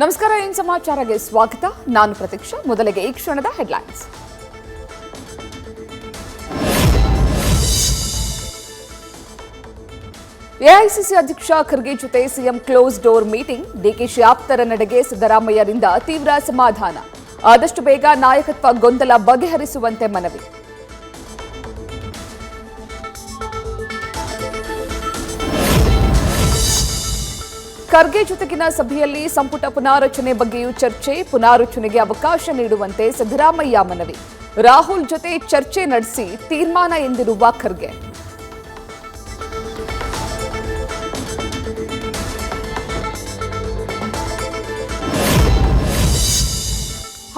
ನಮಸ್ಕಾರ, ಏನು ಸಮಾಚಾರಕ್ಕೆ ಸ್ವಾಗತ. ನಾನು ಪ್ರತೀಕ್ಷಾ. ಮೊದಲಿಗೆ ಈ ಕ್ಷಣದ ಹೆಡ್ಲೈನ್ಸ್. ಎಐಸಿಸಿ ಅಧ್ಯಕ್ಷ ಖರ್ಗೆ ಜೊತೆ CM close door meeting. DKShi ಆಪ್ತರ ನಡೆಗೆ ಸಿದ್ದರಾಮಯ್ಯರಿಂದ ತೀವ್ರ ಅಸಮಾಧಾನ. ಆದಷ್ಟು ಬೇಗ ನಾಯಕತ್ವ ಗೊಂದಲ ಬಗೆಹರಿಸುವಂತೆ ಮನವಿ. ಖರ್ಗೆ ಜೊತೆಗಿನ ಸಭೆಯಲ್ಲಿ ಸಂಪುಟ ಪುನಾರಚನೆ ಬಗ್ಗೆಯೂ ಚರ್ಚೆ. ಪುನಾರಚನೆಗೆ ಅವಕಾಶ ನೀಡುವಂತೆ ಸಿದ್ದರಾಮಯ್ಯ ಮನವಿ. ರಾಹುಲ್ ಜೊತೆ ಚರ್ಚೆ ನಡೆಸಿ ತೀರ್ಮಾನ ಎಂದಿರುವ ಖರ್ಗೆ.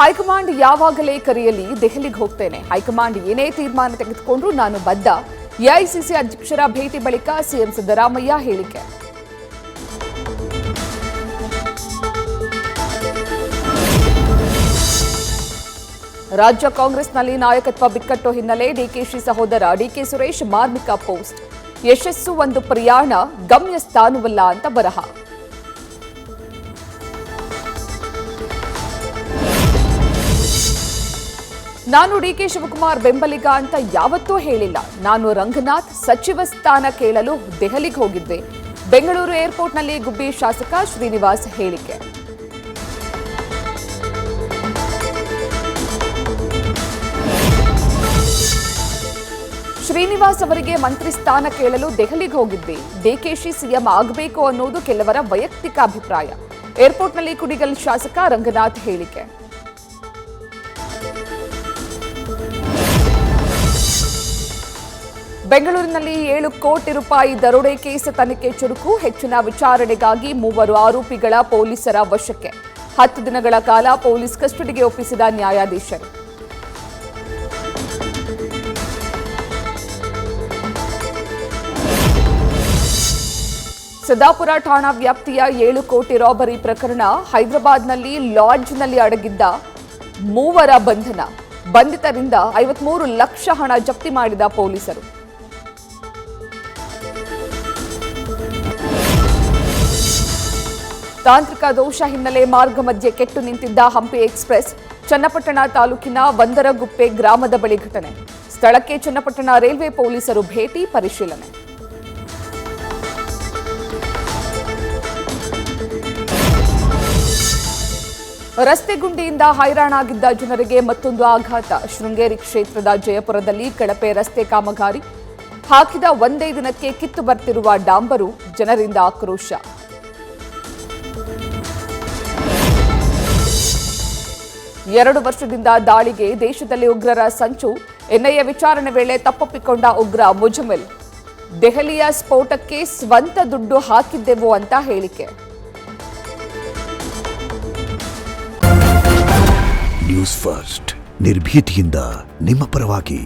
ಹೈಕಮಾಂಡ್ ಯಾವಾಗಲೇ ಕರೆಯಲಿ, ದೆಹಲಿಗೆ ಹೋಗ್ತೇನೆ. ಹೈಕಮಾಂಡ್ ಏನೇ ತೀರ್ಮಾನ ತೆಗೆದುಕೊಂಡ್ರೂ ನಾನು ಬದ್ಧ. ಎಐಸಿಸಿ ಅಧ್ಯಕ್ಷರ ಭೇಟಿ ಬಳಿಕ ಸಿಎಂ ಸಿದ್ದರಾಮಯ್ಯ ಹೇಳಿಕೆ. ರಾಜ್ಯ ಕಾಂಗ್ರೆಸ್ನಲ್ಲಿ ನಾಯಕತ್ವ ಬಿಕ್ಕಟ್ಟು ಹಿನ್ನೆಲೆ ಡಿಕೆಶಿ ಸಹೋದರ ಡಿಕೆ ಸುರೇಶ್ ಮಾರ್ಮಿಕ ಪೋಸ್ಟ್. ಯಶಸ್ಸು ಒಂದು ಪ್ರಯಾಣ, ಗಮ್ಯ ಸ್ಥಾನವಲ್ಲ ಅಂತ ಬರಹ. ನಾನು ಡಿಕೆ ಶಿವಕುಮಾರ್ ಬೆಂಬಲಿಗ ಅಂತ ಯಾವತ್ತೂ ಹೇಳಿಲ್ಲ. ನಾನು ರಂಗನಾಥ್ ಸಚಿವ ಸ್ಥಾನ ಕೇಳಲು ದೆಹಲಿಗೆ ಹೋಗಿದ್ದೆ. ಬೆಂಗಳೂರು ಏರ್ಪೋರ್ಟ್ನಲ್ಲಿ ಗುಬ್ಬಿ ಶಾಸಕ ಶ್ರೀನಿವಾಸ್ ಹೇಳಿಕೆ. ಶ್ರೀನಿವಾಸ್ ಅವರಿಗೆ ಮಂತ್ರಿ ಸ್ಥಾನ ಕೇಳಲು ದೆಹಲಿಗೆ ಹೋಗಿದ್ವಿ. ಡಿಕೆಶಿ ಸಿಎಂ ಆಗಬೇಕು ಅನ್ನೋದು ಕೆಲವರ ವೈಯಕ್ತಿಕ ಅಭಿಪ್ರಾಯ. ಏರ್ಪೋರ್ಟ್ನಲ್ಲಿ ಕುಡಿಗಲ್ ಶಾಸಕ ರಂಗನಾಥ್ ಹೇಳಿಕೆ. ಬೆಂಗಳೂರಿನಲ್ಲಿ 7 ಕೋಟಿ ರೂಪಾಯಿ ದರೋಡೆ ಕೇಸ್ ತನಿಖೆ ಚುರುಕು. ಹೆಚ್ಚಿನ ವಿಚಾರಣೆಗಾಗಿ 3 ಆರೋಪಿಗಳ ಪೊಲೀಸರ ವಶಕ್ಕೆ. 10 ದಿನಗಳ ಕಾಲ ಪೊಲೀಸ್ ಕಸ್ಟಡಿಗೆ ಒಪ್ಪಿಸಿದ ನ್ಯಾಯಾಧೀಶರು. ಸಿದ್ದಾಪುರ ಠಾಣಾ ವ್ಯಾಪ್ತಿಯ 7 ಕೋಟಿ ರಾಬರಿ ಪ್ರಕರಣ. ಹೈದರಾಬಾದ್ನಲ್ಲಿ ಲಾಡ್ಜ್ನಲ್ಲಿ ಅಡಗಿದ್ದ 3 ಬಂಧನ. ಬಂಧಿತರಿಂದ 53 ಲಕ್ಷ ಹಣ ಜಪ್ತಿ ಮಾಡಿದ ಪೊಲೀಸರು. ತಾಂತ್ರಿಕ ದೋಷ ಹಿನ್ನೆಲೆ ಮಾರ್ಗ ಮಧ್ಯೆ ಕೆಟ್ಟು ನಿಂತಿದ್ದ ಹಂಪಿ ಎಕ್ಸ್ಪ್ರೆಸ್. ಚನ್ನಪಟ್ಟಣ ತಾಲೂಕಿನ ಬಂದರಗುಪ್ಪೆ ಗ್ರಾಮದ ಬಳಿ ಘಟನೆ. ಸ್ಥಳಕ್ಕೆ ಚನ್ನಪಟ್ಟಣ ರೈಲ್ವೆ ಪೊಲೀಸರು ಭೇಟಿ, ಪರಿಶೀಲನೆ. ರಸ್ತೆ ಗುಂಡಿಯಿಂದ ಹೈರಾಣಾಗಿದ್ದ ಜನರಿಗೆ ಮತ್ತೊಂದು ಆಘಾತ. ಶೃಂಗೇರಿ ಕ್ಷೇತ್ರದ ಜಯಪುರದಲ್ಲಿ ಕಳಪೆ ರಸ್ತೆ ಕಾಮಗಾರಿ. ಹಾಕಿದ ಒಂದೇ ದಿನಕ್ಕೆ ಕಿತ್ತು ಬರ್ತಿರುವ ಡಾಂಬರು. ಜನರಿಂದ ಆಕ್ರೋಶ. ಎರಡು ವರ್ಷದಿಂದ ದಾಳಿಗೆ ದೇಶದಲ್ಲಿ ಉಗ್ರರ ಸಂಚು. ಎನ್ಐಎ ವಿಚಾರಣೆ ವೇಳೆ ತಪ್ಪೊಪ್ಪಿಕೊಂಡ ಉಗ್ರ ಮುಜಮಿಲ್. ದೆಹಲಿಯ ಸ್ಫೋಟಕ್ಕೆ ಸ್ವಂತ ದುಡ್ಡು ಹಾಕಿದ್ದೆವು ಅಂತ ಹೇಳಿಕೆ. ನ್ಯೂಸ್ ಫಸ್ಟ್, ನಿರ್ಭೀತಿಯಿಂದ ನಿಮ್ಮ ಪರವಾಗಿ.